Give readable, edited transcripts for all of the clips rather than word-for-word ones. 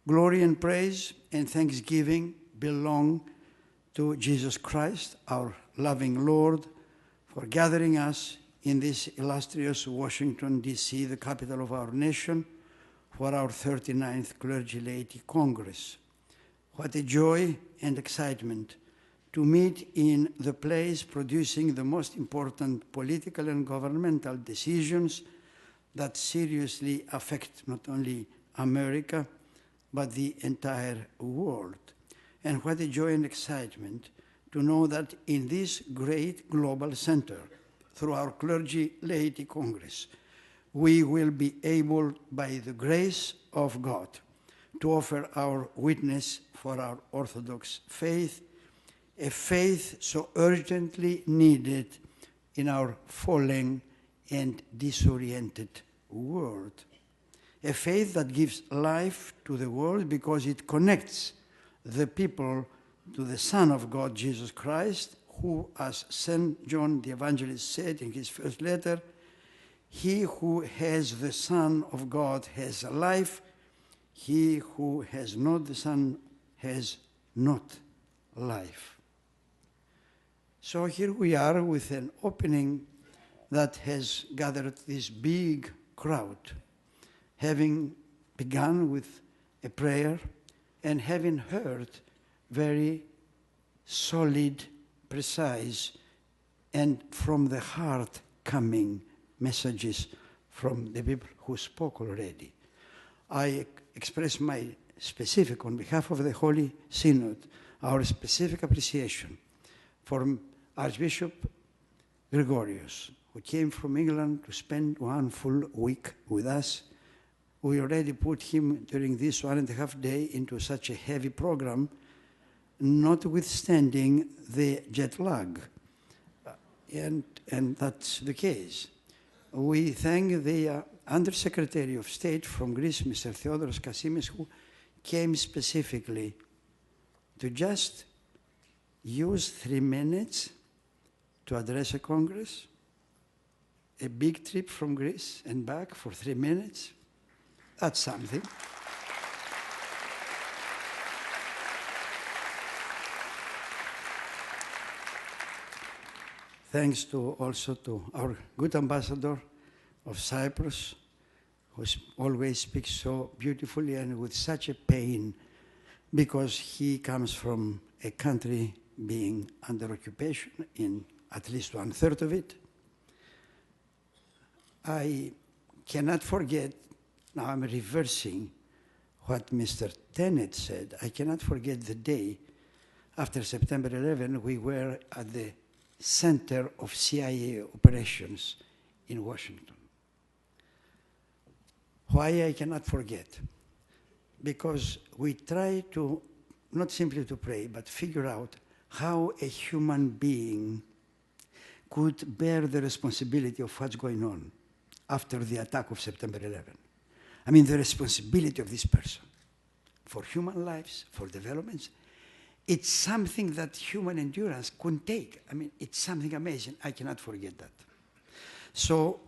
Glory and praise and thanksgiving belong to Jesus Christ, our loving Lord, for gathering us in this illustrious Washington, D.C., the capital of our nation, for our 39th Clergy Laity Congress. What a joy and excitement to meet in the place producing the most important political and governmental decisions that seriously affect not only America, but the entire world. And what a joy and excitement to know that in this great global center, through our Clergy Laity Congress, we will be able, by the grace of God, to offer our witness for our Orthodox faith, a faith so urgently needed in our fallen and disoriented world. A faith that gives life to the world because it connects the people to the Son of God, Jesus Christ, who, as St. John the Evangelist said in his first letter, he who has the Son of God has life. He who has not the Son has not life. So here we are with an opening that has gathered this big crowd, having begun with a prayer and having heard very solid, precise, and from the heart coming messages from the people who spoke already. I express my specific, on behalf of the Holy Synod, our specific appreciation for Archbishop Gregorios, who came from England to spend 1 full week with us. We already put him during this 1.5 days into such a heavy program, notwithstanding the jet lag. And that's the case. We thank the Undersecretary of State from Greece, Mr. Theodoros Kasimis, who came specifically to just use 3 minutes to address a Congress, a big trip from Greece and back for 3 minutes. That's something. Thanks also to our good ambassador of Cyprus, who always speaks so beautifully and with such a pain, because he comes from a country being under occupation in at least 1/3 of it. I cannot forget, now I'm reversing what Mr. Tenet said, I cannot forget the day after September 11, we were at the center of CIA operations in Washington. Why I cannot forget? Because we try to, not simply to pray, but figure out how a human being could bear the responsibility of what's going on after the attack of September 11. I mean, the responsibility of this person for human lives, for developments, it's something that human endurance couldn't take. I mean, it's something amazing. I cannot forget that. So,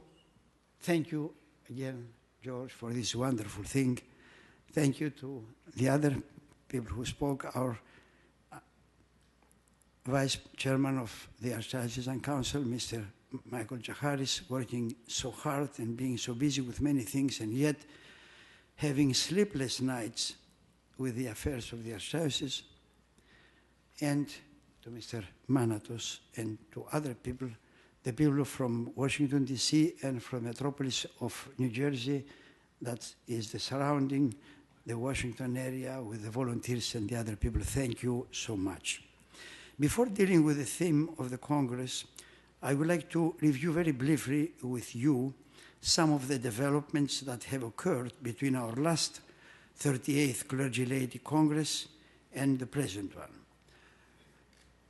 thank you again, George, for this wonderful thing. Thank you to the other people who spoke, our Vice Chairman of the Archdiocesan Council, Mr. Michael Jaharis, working so hard and being so busy with many things, and yet having sleepless nights with the affairs of the Archdiocese, and to Mr. Manatos and to other people, the people from Washington, D.C. and from the metropolis of New Jersey, that is the surrounding, the Washington area, with the volunteers and the other people. Thank you so much. Before dealing with the theme of the Congress, I would like to review very briefly with you some of the developments that have occurred between our last 38th Clergy Laity Congress and the present one.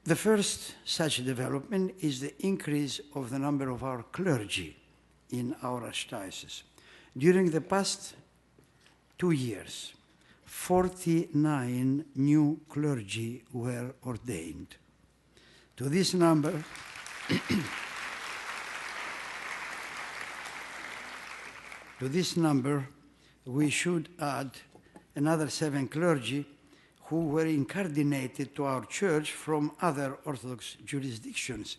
The first such development is the increase of the number of our clergy in our archdiocese. During the past 2 years, 49 new clergy were ordained. To this number, we should add another 7 clergy who were incardinated to our church from other Orthodox jurisdictions,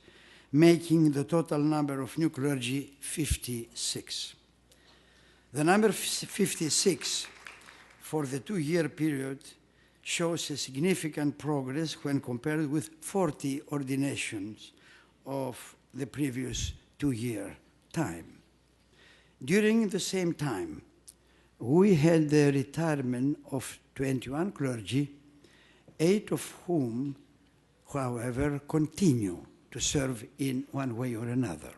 making the total number of new clergy 56. The number 56 for the 2-year period shows a significant progress when compared with 40 ordinations of the previous 2-year time. During the same time, we had the retirement of 21 clergy, 8 of whom, however, continue to serve in one way or another.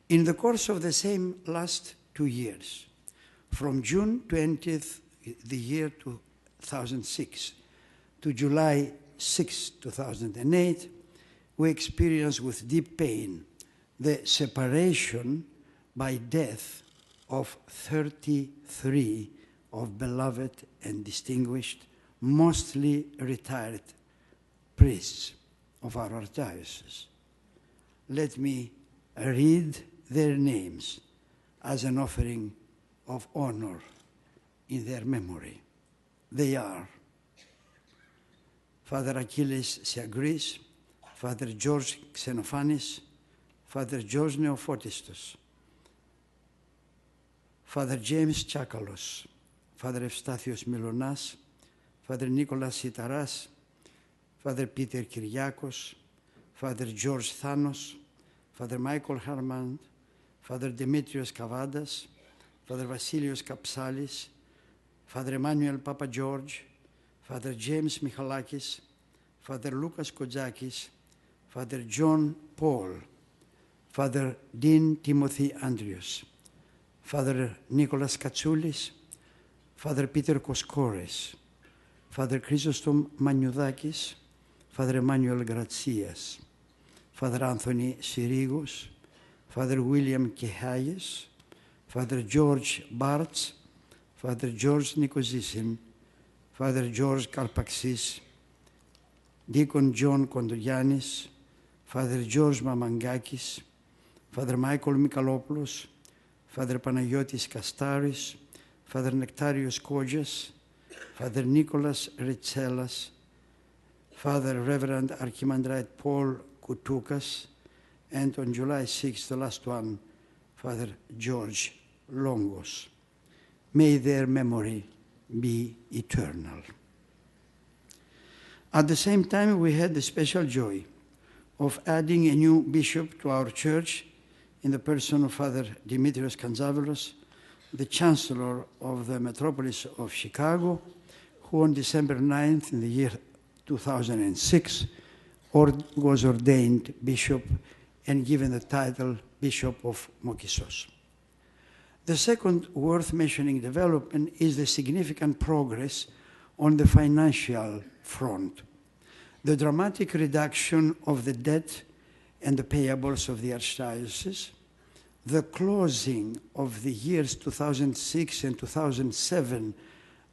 In the course of the same last 2 years, from June 20th, the year 2006, to July 6, 2008, we experienced with deep pain the separation by death of 33 of beloved and distinguished, mostly retired priests of our archdiocese. Let me read their names as an offering of honor in their memory. They are Father Achilles Siagris, Father George Xenophanis, Father George Neophotistos, Father James Chakalos, Father Evstathios Milonas, Father Nicholas Sitaras, Father Peter Kyriakos, Father George Thanos, Father Michael Harmand, Father Demetrios Kavadas, Father Vasilios Kapsalis, Father Emmanuel Papa George, Father James Michalakis, Father Lucas Kodzakis, Father John Paul, Father Dean Timothy Andrews, Father Nicholas Katsoulis, Father Peter Koskores, Father Chrysostom Maniudakis, Father Emmanuel Grazias, Father Anthony Sirigos, Father William Kehayes, Father George Bartz, Father George Nikosisin, Father George Kalpaxis, Deacon John Kondogiannis, Father George Mamangakis, Father Michael Mikalopoulos, Father Panagiotis Kastaris, Father Nectarios Kogias, Father Nicholas Ritselas, Father Reverend Archimandrite Paul Koutukas, and on July 6th, the last one, Father George Longos. May their memory be eternal. At the same time, we had the special joy of adding a new bishop to our church in the person of Father Demetrios Kantzavelos, the Chancellor of the Metropolis of Chicago, who on December 9th in the year 2006 was ordained bishop and given the title Bishop of Mokisos. The second worth mentioning development is the significant progress on the financial front. The dramatic reduction of the debt and the payables of the Archdiocese, the closing of the years 2006 and 2007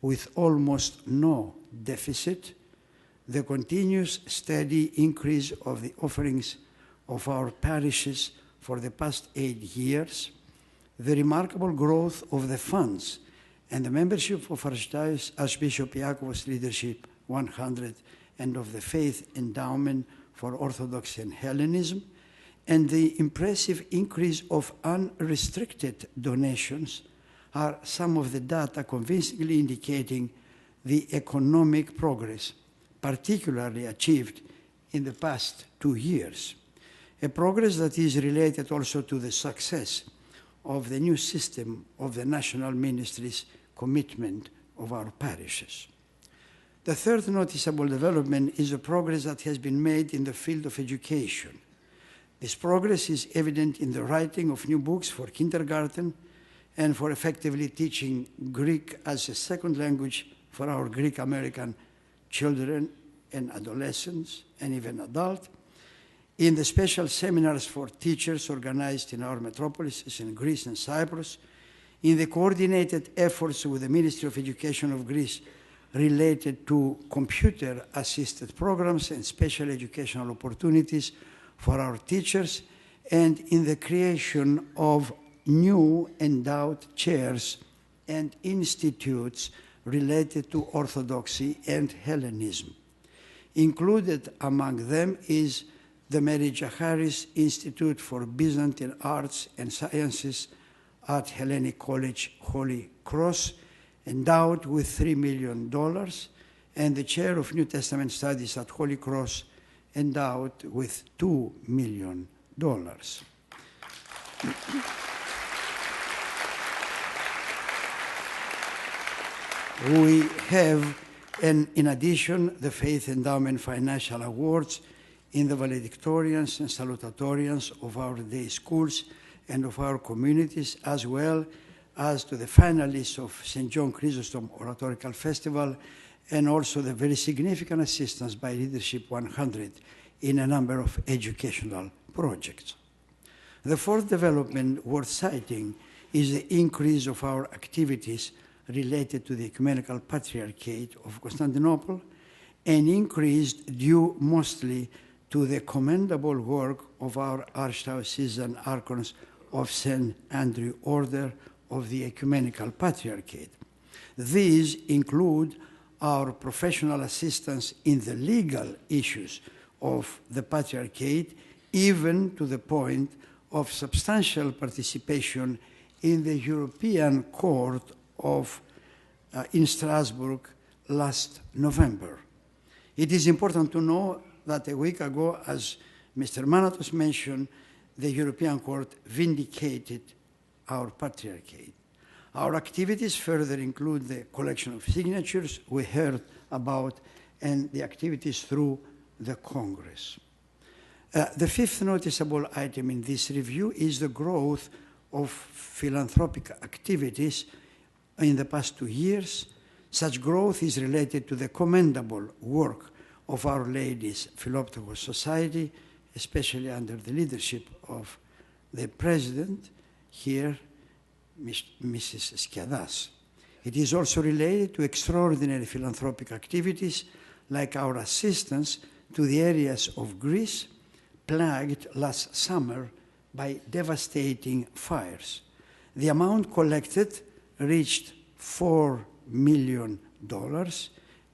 with almost no deficit, the continuous steady increase of the offerings of our parishes for the past 8 years, the remarkable growth of the funds and the membership of Archbishop Iakovos Leadership 100 and of the Faith Endowment for Orthodoxy and Hellenism, and the impressive increase of unrestricted donations are some of the data convincingly indicating the economic progress, particularly achieved in the past 2 years. A progress that is related also to the success of the new system of the national ministry's commitment of our parishes. The third noticeable development is the progress that has been made in the field of education. This progress is evident in the writing of new books for kindergarten and for effectively teaching Greek as a second language for our Greek American children and adolescents and even adults, in the special seminars for teachers organized in our metropolises in Greece and Cyprus, in the coordinated efforts with the Ministry of Education of Greece related to computer-assisted programs and special educational opportunities for our teachers, and in the creation of new endowed chairs and institutes related to Orthodoxy and Hellenism. Included among them is the Mary Jacharis Institute for Byzantine Arts and Sciences at Hellenic College Holy Cross, endowed with $3 million, and the Chair of New Testament Studies at Holy Cross, endowed with $2 million. We have, in addition, the Faith Endowment Financial Awards in the valedictorians and salutatorians of our day schools and of our communities, as well as to the finalists of St. John Chrysostom Oratorical Festival, and also the very significant assistance by Leadership 100 in a number of educational projects. The fourth development worth citing is the increase of our activities related to the Ecumenical Patriarchate of Constantinople, an increase due mostly to the commendable work of our Archdiocesan Archons of St. Andrew Order of the Ecumenical Patriarchate. These include our professional assistance in the legal issues of the Patriarchate, even to the point of substantial participation in the European Court in Strasbourg last November. It is important to know that a week ago, as Mr. Manatos mentioned, the European Court vindicated our Patriarchate. Our activities further include the collection of signatures we heard about and the activities through the Congress. The fifth noticeable item in this review is the growth of philanthropic activities in the past 2 years. Such growth is related to the commendable work of Our Lady's Philoptochos Society, especially under the leadership of the president here, Mrs. Skiadas. It is also related to extraordinary philanthropic activities like our assistance to the areas of Greece plagued last summer by devastating fires. The amount collected reached $4 million,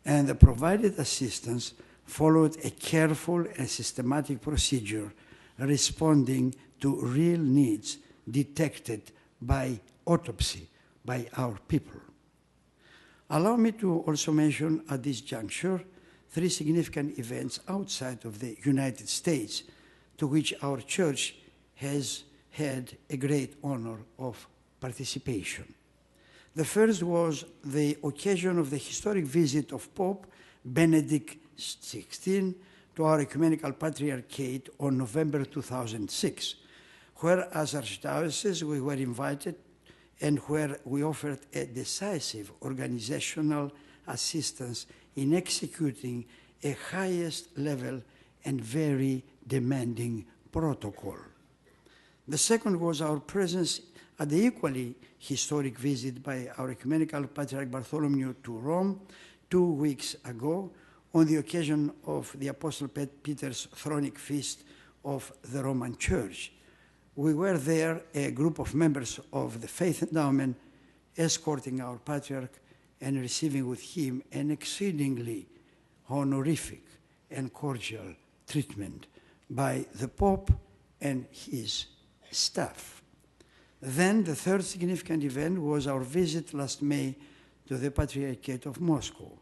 and the provided assistance followed a careful and systematic procedure responding to real needs detected by autopsy by our people. Allow me to also mention at this juncture 3 significant events outside of the United States to which our church has had a great honor of participation. The first was the occasion of the historic visit of Pope Benedict XVI to our Ecumenical Patriarchate on November 2006, where as Archdiocese we were invited and where we offered a decisive organizational assistance in executing a highest level and very demanding protocol. The second was our presence at the equally historic visit by our Ecumenical Patriarch Bartholomew to Rome 2 weeks ago on the occasion of the Apostle Peter's Thronic Feast of the Roman Church. We were there, a group of members of the Faith Endowment, escorting our Patriarch and receiving with him an exceedingly honorific and cordial treatment by the Pope and his staff. Then the third significant event was our visit last May to the Patriarchate of Moscow.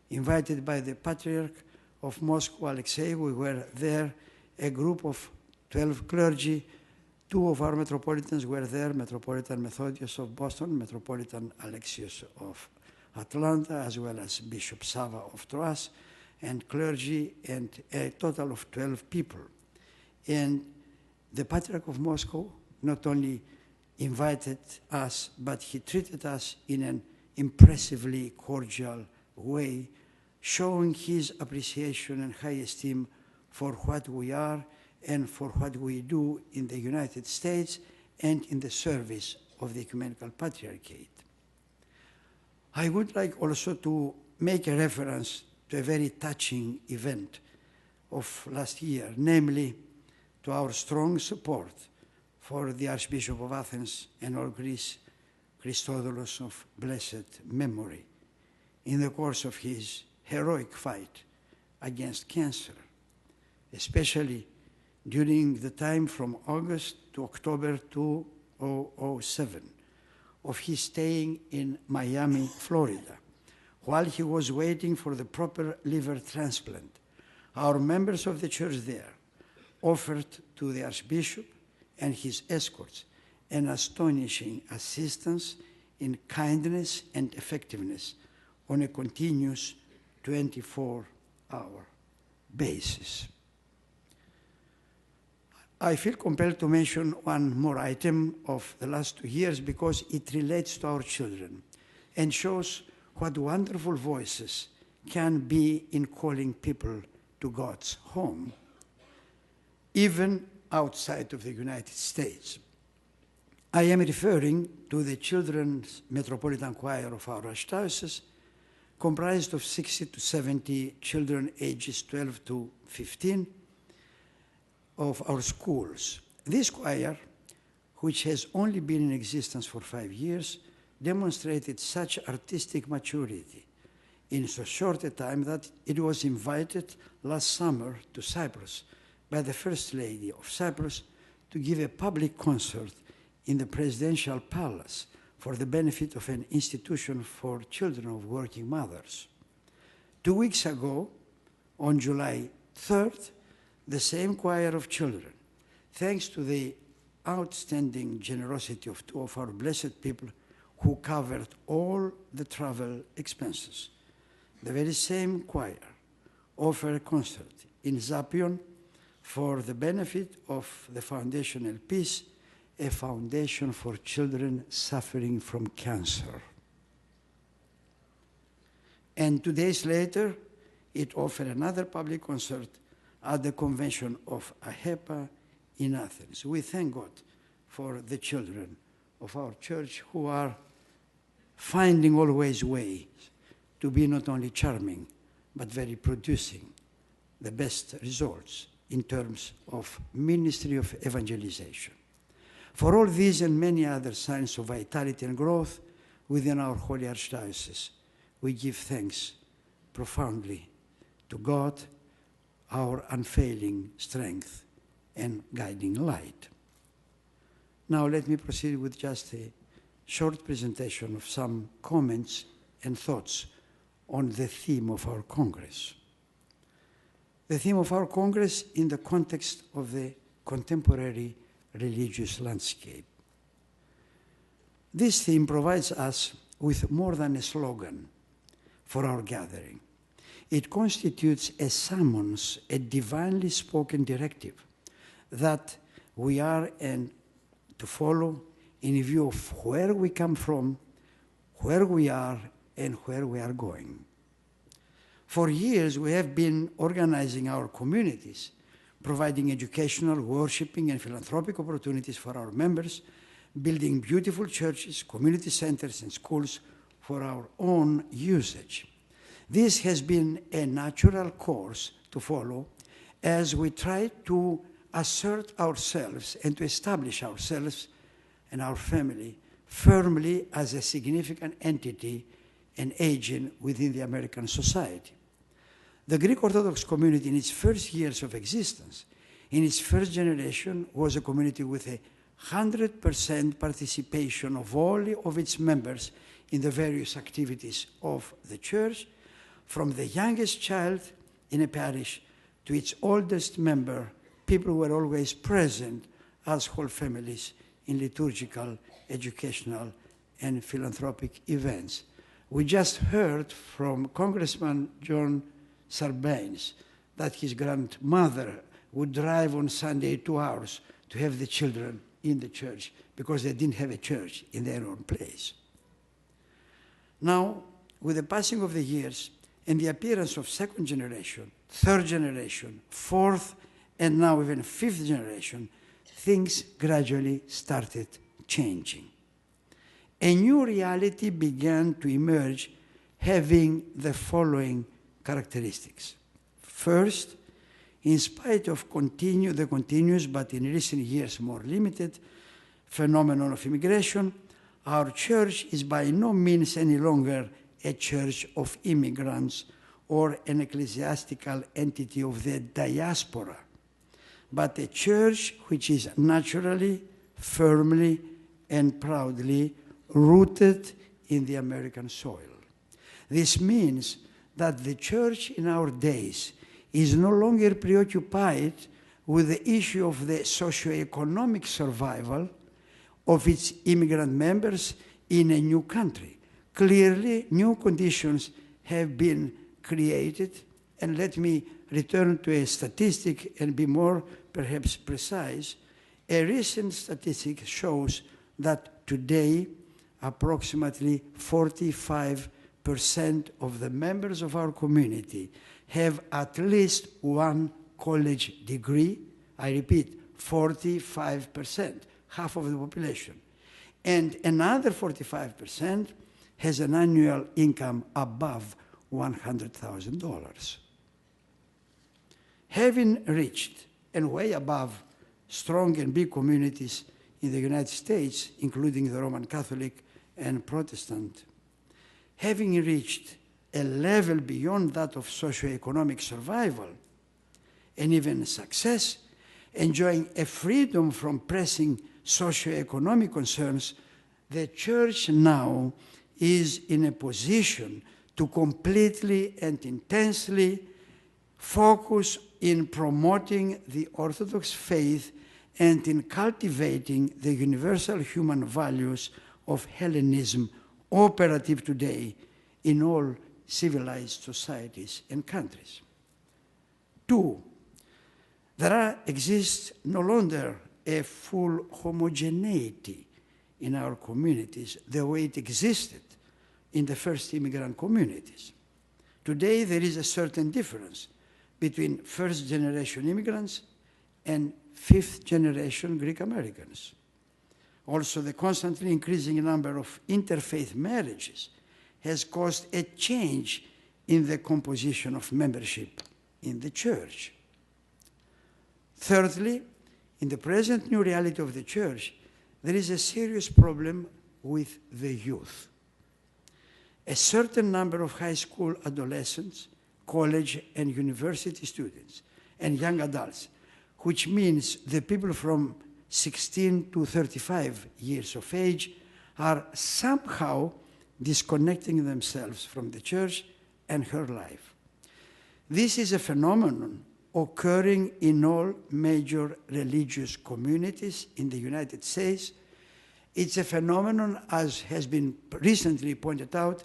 Invited by the Patriarch of Moscow, Alexei, we were there, a group of 12 clergy. 2 of our metropolitans were there, Metropolitan Methodius of Boston, Metropolitan Alexios of Atlanta, as well as Bishop Sava of Troas, and clergy, and a total of 12 people. And the Patriarch of Moscow not only invited us, but he treated us in an impressively cordial way, showing his appreciation and high esteem for what we are and for what we do in the United States and in the service of the Ecumenical Patriarchate. I would like also to make a reference to a very touching event of last year, namely to our strong support for the Archbishop of Athens and all Greece, Christodoulos of blessed memory. in the course of his heroic fight against cancer, especially during the time from August to October 2007 of his staying in Miami, Florida, while he was waiting for the proper liver transplant. Our members of the church there offered to the Archbishop and his escorts an astonishing assistance in kindness and effectiveness on a continuous 24-hour basis. I feel compelled to mention one more item of the last 2 years because it relates to our children and shows what wonderful voices can be in calling people to God's home, even outside of the United States. I am referring to the Children's Metropolitan Choir of our Archdiocese, comprised of 60 to 70 children ages 12 to 15 of our schools. This choir, which has only been in existence for 5 years, demonstrated such artistic maturity in so short a time that it was invited last summer to Cyprus by the First Lady of Cyprus to give a public concert in the Presidential Palace for the benefit of an institution for children of working mothers. 2 weeks ago, on July 3rd, the same choir of children, thanks to the outstanding generosity of 2 of our blessed people who covered all the travel expenses, the very same choir offered a concert in Zapion for the benefit of the Foundation El Peace, a foundation for children suffering from cancer. And 2 days later, it offered another public concert at the convention of AHEPA in Athens. We thank God for the children of our church who are finding always ways to be not only charming, but very producing the best results in terms of ministry of evangelization. For all these and many other signs of vitality and growth within our Holy Archdiocese, we give thanks profoundly to God, our unfailing strength and guiding light. Now let me proceed with just a short presentation of some comments and thoughts on the theme of our Congress. The theme of our Congress in the context of the contemporary religious landscape. This theme provides us with more than a slogan for our gathering. It constitutes a summons, a divinely spoken directive that we are to follow in view of where we come from, where we are, and where we are going. For years, we have been organizing our communities, providing educational, worshiping, and philanthropic opportunities for our members, building beautiful churches, community centers, and schools for our own usage. This has been a natural course to follow as we try to assert ourselves and to establish ourselves and our family firmly as a significant entity and agent within the American society. The Greek Orthodox community in its first years of existence, in its first generation, was a community with 100% participation of all of its members in the various activities of the church, from the youngest child in a parish to its oldest member. People were always present as whole families in liturgical, educational, and philanthropic events. We just heard from Congressman John Sarbanes that his grandmother would drive on Sunday 2 hours to have the children in the church because they didn't have a church in their own place. Now, with the passing of the years and the appearance of second generation, third generation, fourth, and now even fifth generation, things gradually started changing. A new reality began to emerge, having the following characteristics. First, in spite of the continuous, but in recent years more limited, phenomenon of immigration, our church is by no means any longer a church of immigrants or an ecclesiastical entity of the diaspora, but a church which is naturally, firmly, and proudly rooted in the American soil. This means that the church in our days is no longer preoccupied with the issue of the socioeconomic survival of its immigrant members in a new country. Clearly, new conditions have been created, and let me return to a statistic and be more perhaps precise. A recent statistic shows that today approximately 45% of the members of our community have at least one college degree. I repeat, 45%, half of the population. And another 45% has an annual income above $100,000. Having reached and way above strong and big communities in the United States, including the Roman Catholic and Protestant, having reached a level beyond that of socioeconomic survival and even success, enjoying a freedom from pressing socioeconomic concerns, the church now is in a position to completely and intensely focus in promoting the Orthodox faith and in cultivating the universal human values of Hellenism operative today in all civilized societies and countries. 2, there exists no longer a full homogeneity in our communities the way it existed in the first immigrant communities. Today there is a certain difference between first-generation immigrants and fifth-generation Greek Americans. Also, the constantly increasing number of interfaith marriages has caused a change in the composition of membership in the church. Thirdly, in the present new reality of the church, there is a serious problem with the youth. A certain number of high school adolescents, college and university students, and young adults, which means the people from 16 to 35 years of age, are somehow disconnecting themselves from the church and her life. This is a phenomenon occurring in all major religious communities in the United States. It's a phenomenon, as has been recently pointed out,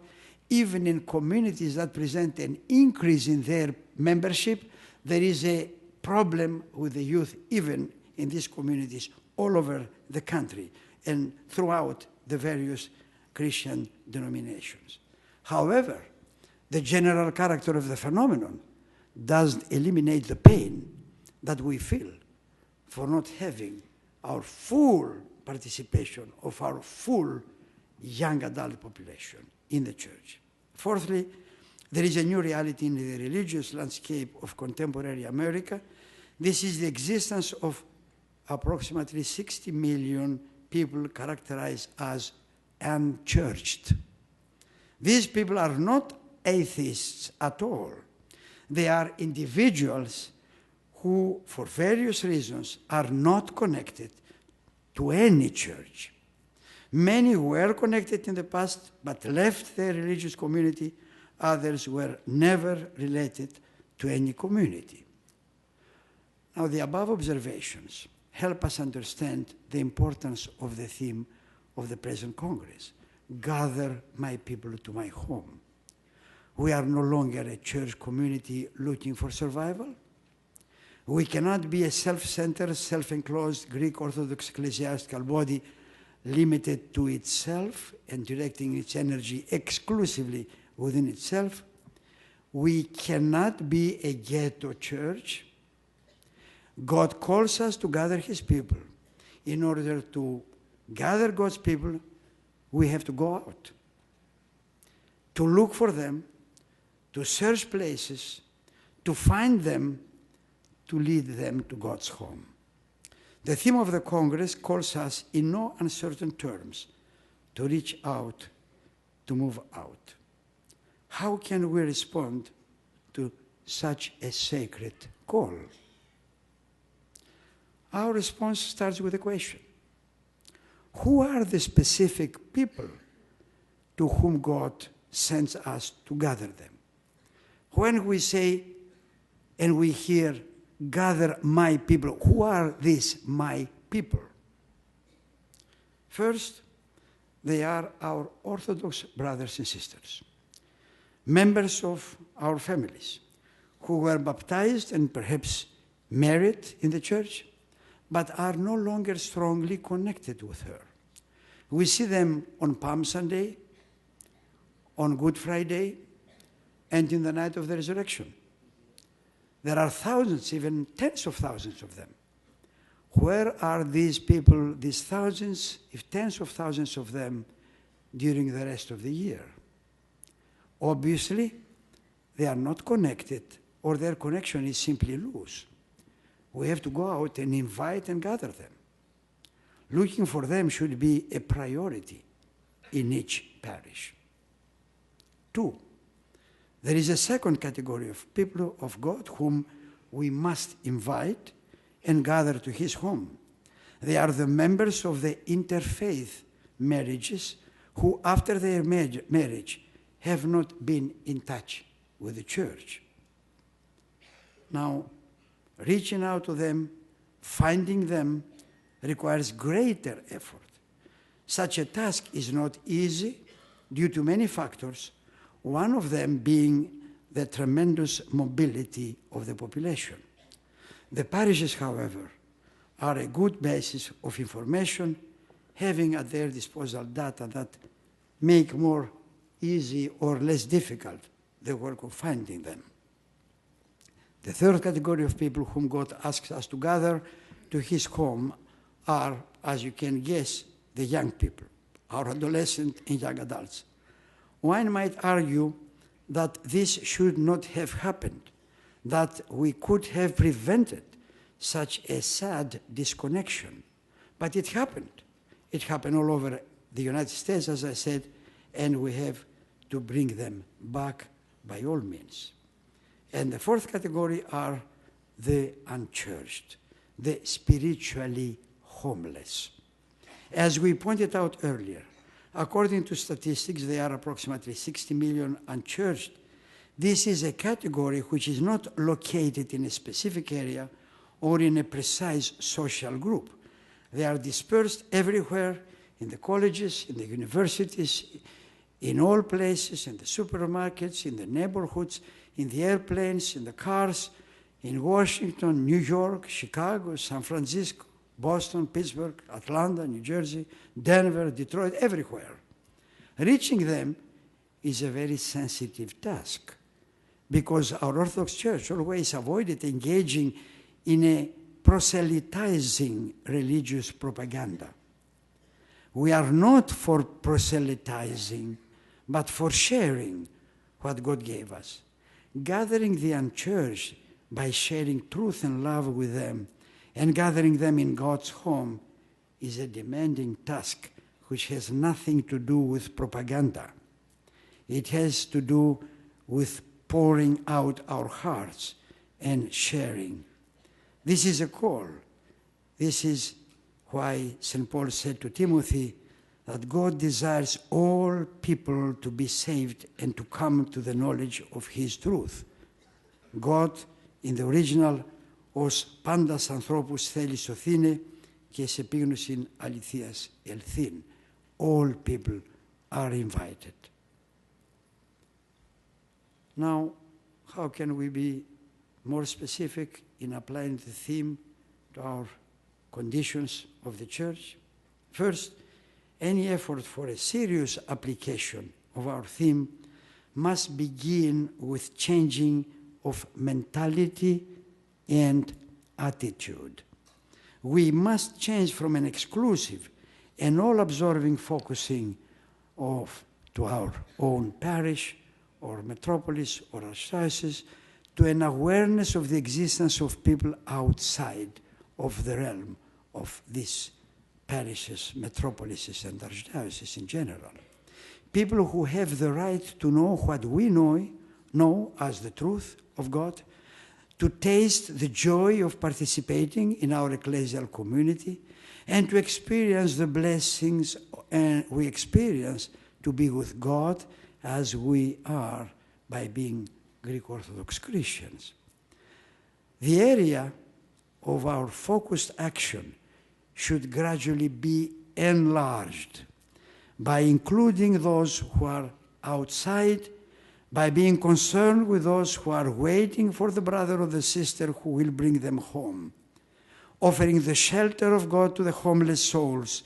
even in communities that present an increase in their membership. There is a problem with the youth, even in these communities all over the country and throughout the various Christian denominations. However, the general character of the phenomenon doesn't eliminate the pain that we feel for not having our full participation of our full young adult population in the church. Fourthly, there is a new reality in the religious landscape of contemporary America. This is the existence of approximately 60 million people characterized as unchurched. These people are not atheists at all. They are individuals who, for various reasons, are not connected to any church. Many were connected in the past, but left their religious community. Others were never related to any community. Now, the above observations help us understand the importance of the theme of the present Congress: gather my people to my home. We are no longer a church community looking for survival. We cannot be a self-centered, self-enclosed Greek Orthodox ecclesiastical body limited to itself and directing its energy exclusively within itself. We cannot be a ghetto church. God calls us to gather his people. In order to gather God's people, we have to go out, to look for them, to search places, to find them, to lead them to God's home. The theme of the Congress calls us in no uncertain terms to reach out, to move out. how can we respond to such a sacred call? Our response starts with a question. Who are the specific people to whom God sends us to gather them? When we say and we hear, gather my people, who are these my people? First, they are our Orthodox brothers and sisters, members of our families, who were baptized and perhaps married in the church, but are no longer strongly connected with her. We see them on Palm Sunday, on Good Friday, and in the night of the resurrection. There are thousands, even tens of thousands of them. Where are these people, these thousands, if tens of thousands of them, during the rest of the year? Obviously, they are not connected, or their connection is simply loose. We have to go out and invite and gather them. Looking for them should be a priority in each parish. 2, there is a second category of people of God whom we must invite and gather to his home. They are the members of the interfaith marriages who, after their marriage, have not been in touch with the church. Now, reaching out to them, finding them, requires greater effort. Such a task is not easy due to many factors, one of them being the tremendous mobility of the population. The parishes, however, are a good basis of information, having at their disposal data that make more easy or less difficult the work of finding them. The third category of people whom God asks us to gather to his home are, as you can guess, the young people, our adolescent and young adults. One might argue that this should not have happened, that we could have prevented such a sad disconnection. But it happened. It happened all over the United States, as I said, and we have to bring them back by all means. And the fourth category are the unchurched, the spiritually homeless. As we pointed out earlier, according to statistics, there are approximately 60 million unchurched. This is a category which is not located in a specific area or in a precise social group. They are dispersed everywhere, in the colleges, in the universities, in all places, in the supermarkets, in the neighborhoods, in the airplanes, in the cars, in Washington, New York, Chicago, San Francisco, Boston, Pittsburgh, Atlanta, New Jersey, Denver, Detroit, everywhere. Reaching them is a very sensitive task because our Orthodox Church always avoided engaging in a proselytizing religious propaganda. We are not for proselytizing, but for sharing what God gave us. Gathering the unchurched by sharing truth and love with them and gathering them in God's home is a demanding task which has nothing to do with propaganda. It has to do with pouring out our hearts and sharing. This is a call. This is why St. Paul said to Timothy that God desires all people to be saved and to come to the knowledge of his truth. God, in the original, ως πάντας ανθρώπους θέλει σωθήνε και σε επίγνωσιν αληθείας ελθήν. All people are invited. Now, how can we be more specific in applying the theme to our conditions of the church? First, any effort for a serious application of our theme must begin with changing of mentality and attitude. We must change from an exclusive and all-absorbing focusing to our own parish or metropolis or archdiocese to an awareness of the existence of people outside of the realm of these parishes, metropolises, and archdioceses in general. people who have the right to know what we know as the truth of God, to taste the joy of participating in our ecclesial community, and to experience the blessings we experience to be with God as we are by being Greek Orthodox Christians. The area of our focused action should gradually be enlarged by including those who are outside, by being concerned with those who are waiting for the brother or the sister who will bring them home. Offering the shelter of God to the homeless souls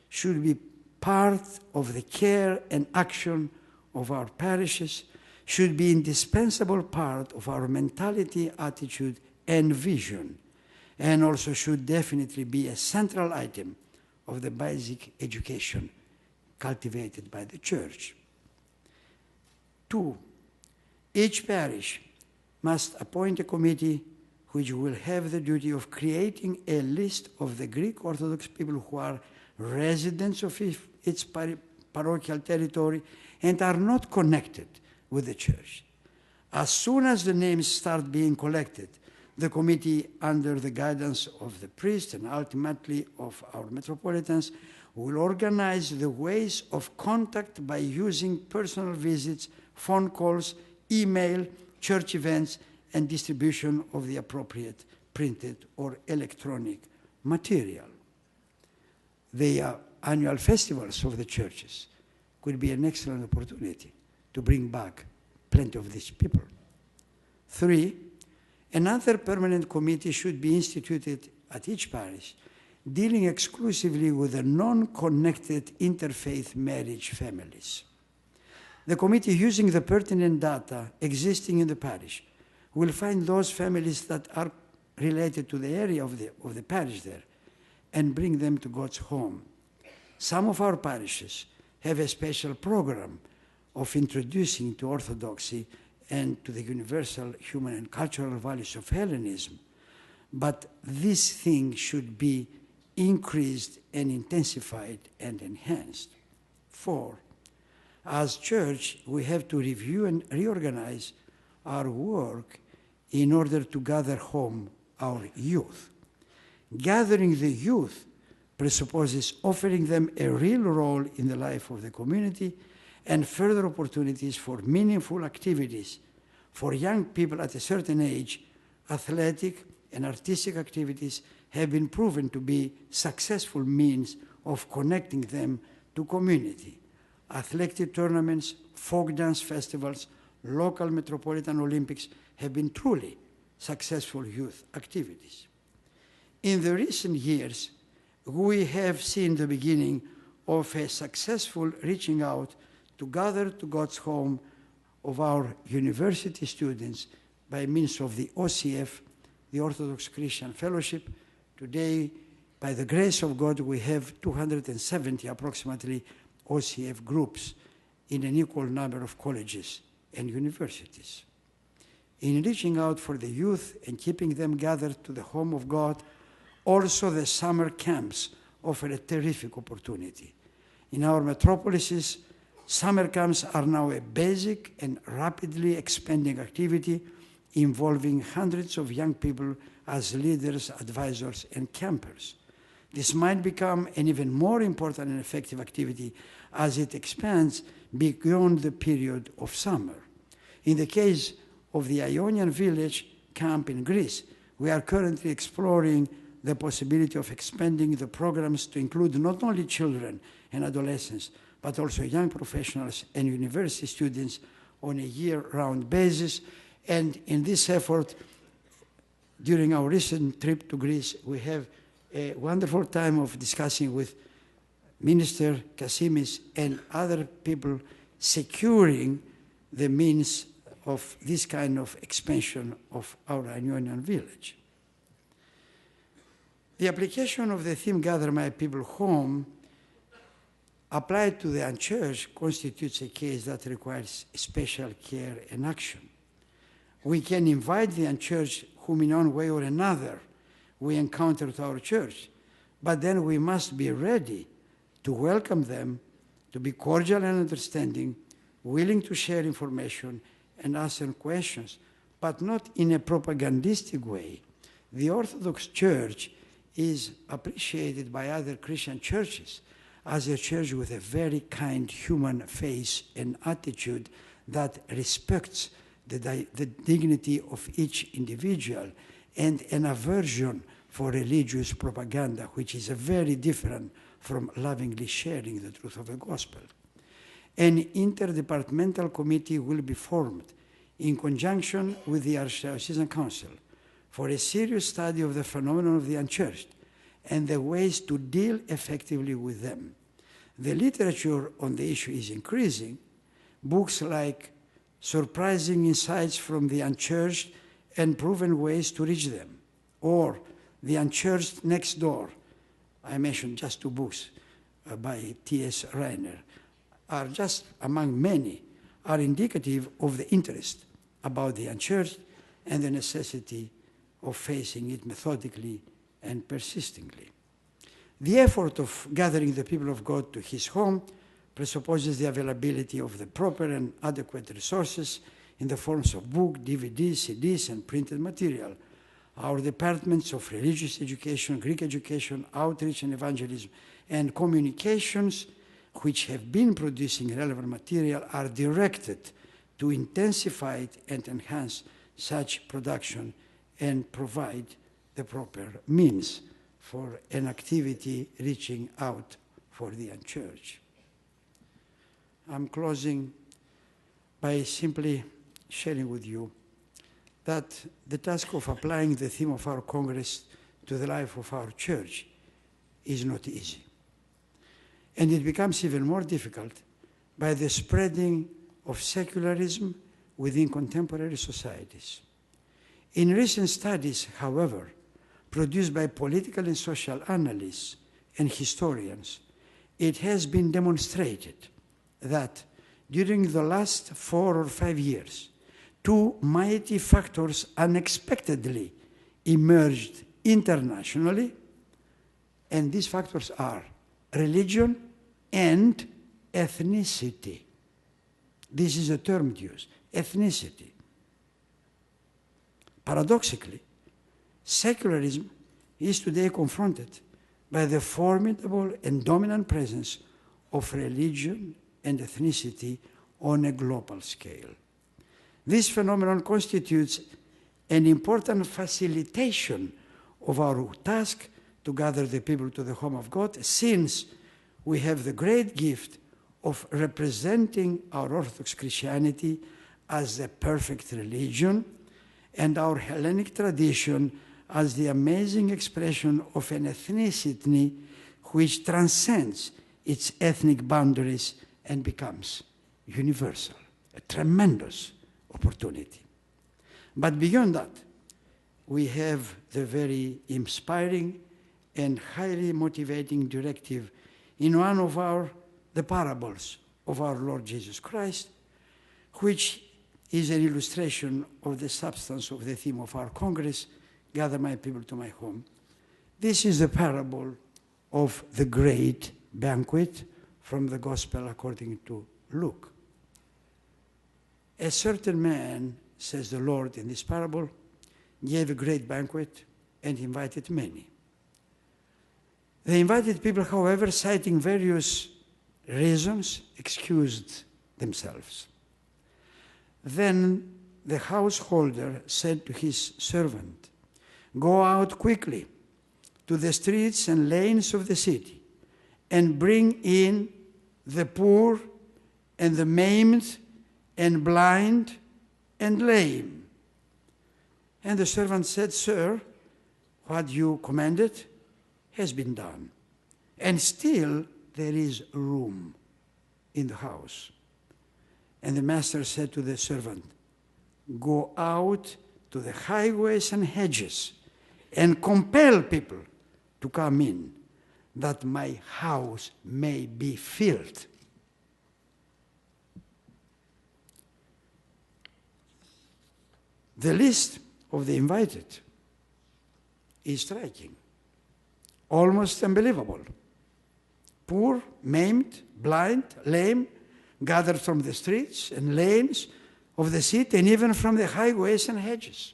should be part of the care and action of our parishes, should be indispensable part of our mentality, attitude, and vision, and also should definitely be a central item of the basic education cultivated by the Church. 2, each parish must appoint a committee which will have the duty of creating a list of the Greek Orthodox people who are residents of its parochial territory and are not connected with the Church. As soon as the names start being collected, the committee, under the guidance of the priest and ultimately of our metropolitans, will organize the ways of contact by using personal visits, phone calls, email, church events, and distribution of the appropriate printed or electronic material. The annual festivals of the churches could be an excellent opportunity to bring back plenty of these people. 3, another permanent committee should be instituted at each parish, dealing exclusively with the non-connected interfaith marriage families. The committee, using the pertinent data existing in the parish, will find those families that are related to the area of the parish there and bring them to God's home. Some of our parishes have a special program of introducing to Orthodoxy and to the universal human and cultural values of Hellenism. But this thing should be increased and intensified and enhanced. 4, as Church, we have to review and reorganize our work in order to gather home our youth. Gathering the youth presupposes offering them a real role in the life of the community and further opportunities for meaningful activities. For young people at a certain age, athletic and artistic activities have been proven to be successful means of connecting them to community. Athletic tournaments, folk dance festivals, local metropolitan Olympics have been truly successful youth activities. In the recent years, we have seen the beginning of a successful reaching out to gather to God's home of our university students by means of the OCF, the Orthodox Christian Fellowship. Today, by the grace of God, we have 270 approximately OCF groups in an equal number of colleges and universities. In reaching out for the youth and keeping them gathered to the home of God, also the summer camps offer a terrific opportunity. In our metropolises, summer camps are now a basic and rapidly expanding activity involving hundreds of young people as leaders, advisors, and campers. This might become an even more important and effective activity as it expands beyond the period of summer. In the case of the Ionian Village camp in Greece, we are currently exploring the possibility of expanding the programs to include not only children and adolescents, but also young professionals and university students on a year-round basis. And in this effort, during our recent trip to Greece, we have a wonderful time of discussing with Minister Kasimis and other people securing the means of this kind of expansion of our Ionian Village. The application of the theme Gather My People Home applied to the unchurched constitutes a case that requires special care and action. We can invite the unchurched whom in one way or another we encounter to our church, but then we must be ready to welcome them to be cordial and understanding, willing to share information and answer questions, but not in a propagandistic way. The Orthodox Church is appreciated by other Christian churches as a church with a very kind human face and attitude that respects the dignity of each individual, and an aversion for religious propaganda, which is very different from lovingly sharing the truth of the gospel. An interdepartmental committee will be formed in conjunction with the Archdiocesan Council for a serious study of the phenomenon of the unchurched and the ways to deal effectively with them. The literature on the issue is increasing. Books like Surprising Insights from the Unchurched and Proven Ways to Reach Them, or The Unchurched Next Door, I mentioned just 2 books by T.S. Reiner, are just among many, are indicative of the interest about the unchurched and the necessity of facing it methodically and persistently. The effort of gathering the people of God to his home presupposes the availability of the proper and adequate resources in the forms of book, DVDs, CDs, and printed material. Our departments of religious education, Greek education, outreach and evangelism, and communications, which have been producing relevant material, are directed to intensify and enhance such production and provide the proper means for an activity reaching out for the unchurched. I'm closing by simply sharing with you that the task of applying the theme of our Congress to the life of our church is not easy. And it becomes even more difficult by the spreading of secularism within contemporary societies. In recent studies, however, produced by political and social analysts and historians, it has been demonstrated that during the last 4 or 5 years, 2 mighty factors unexpectedly emerged internationally, and these factors are religion and ethnicity. This is a term used, ethnicity. Paradoxically, secularism is today confronted by the formidable and dominant presence of religion and ethnicity on a global scale. This phenomenon constitutes an important facilitation of our task to gather the people to the home of God, since we have the great gift of representing our Orthodox Christianity as the perfect religion and our Hellenic tradition as the amazing expression of an ethnicity which transcends its ethnic boundaries and becomes universal, a tremendous opportunity. But beyond that, we have the very inspiring and highly motivating directive in one of the parables of our Lord Jesus Christ, which is an illustration of the substance of the theme of our Congress, Gather My People to My Home. This is the parable of the Great Banquet from the Gospel according to Luke. A certain man, says the Lord in this parable, gave a great banquet and invited many. The invited people, however, citing various reasons, excused themselves. Then the householder said to his servant, "Go out quickly to the streets and lanes of the city and bring in the poor and the maimed and blind and lame." And the servant said, "Sir, what you commanded has been done, and still there is room in the house." And the master said to the servant, "Go out to the highways and hedges and compel people to come in, that my house may be filled." The list of the invited is striking, almost unbelievable. poor, maimed, blind, lame, gathered from the streets and lanes of the city and even from the highways and hedges.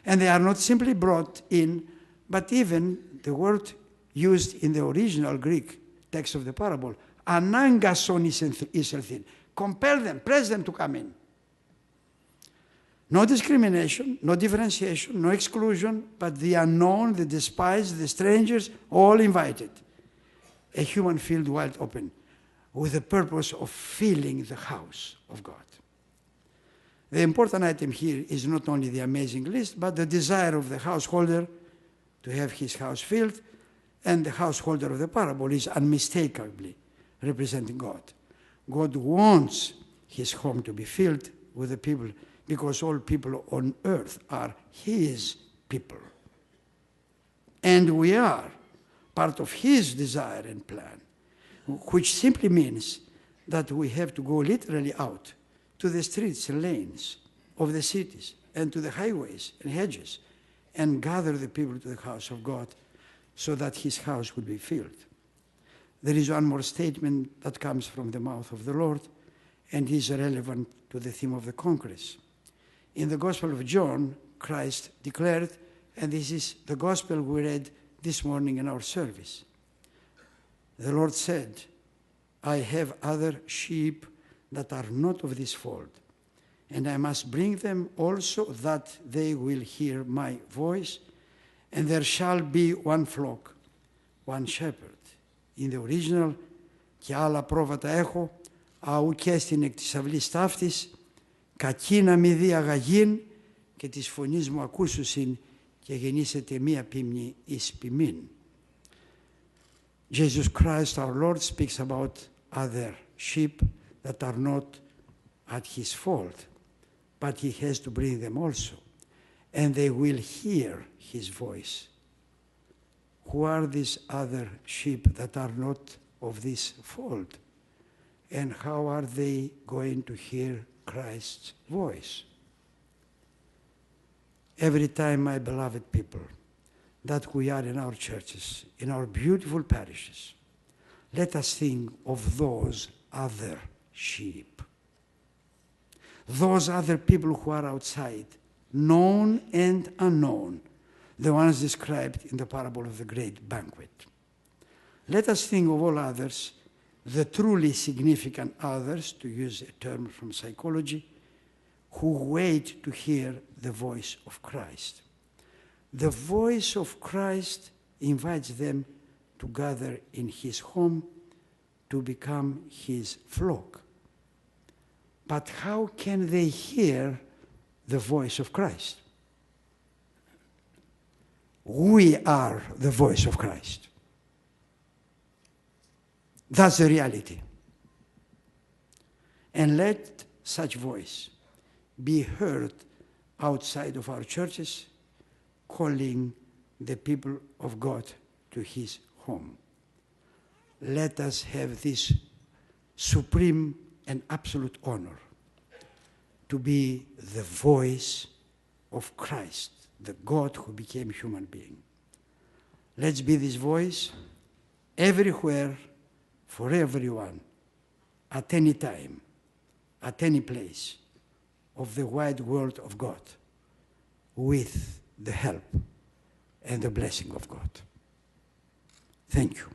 And they are not simply brought in, but even the word used in the original Greek text of the parable, anangason iselthin, compel them, press them to come in. No discrimination, no differentiation, no exclusion, but the unknown, the despised, the strangers, all invited. A human field wide open, with the purpose of filling the house of God. The important item here is not only the amazing list, but the desire of the householder to have his house filled, and the householder of the parable is unmistakably representing God. God wants his home to be filled with the people, because all people on earth are his people. And we are part of his desire and plan, which simply means that we have to go literally out to the streets and lanes of the cities and to the highways and hedges and gather the people to the house of God so that his house would be filled. There is one more statement that comes from the mouth of the Lord and is relevant to the theme of the Congress. In the Gospel of John, Christ declared, and this is the Gospel we read this morning in our service. The Lord said, I have other sheep that are not of this fold, and I must bring them also that they will hear my voice, and there shall be one flock, one shepherd. In the original, και άλλα πρόβατα έχω, αού και στην εκ της αυλής ταύτης, κακή να μη δει αγαγήν, και της φωνής μου ακούσουσιν, και γεννήσετε μία ποιμνη εις ποιμήν. Jesus Christ, our Lord, speaks about other sheep that are not at his fold, but he has to bring them also, and they will hear his voice. Who are these other sheep that are not of this fold? And how are they going to hear Christ's voice? Every time, my beloved people, that we are in our churches, in our beautiful parishes, let us think of those other sheep. Those other people who are outside, known and unknown, the ones described in the parable of the Grand Banquet. Let us think of all others, the truly significant others, to use a term from psychology, who wait to hear the voice of Christ. The voice of Christ invites them to gather in his home to become his flock. But how can they hear the voice of Christ? We are the voice of Christ. That's the reality. And let such voice be heard outside of our churches, calling the people of God to his home. Let us have this supreme and absolute honor to be the voice of Christ, the God who became human being. Let's be this voice everywhere, for everyone, at any time, at any place of the wide world of God, with the help and the blessing of God. Thank you.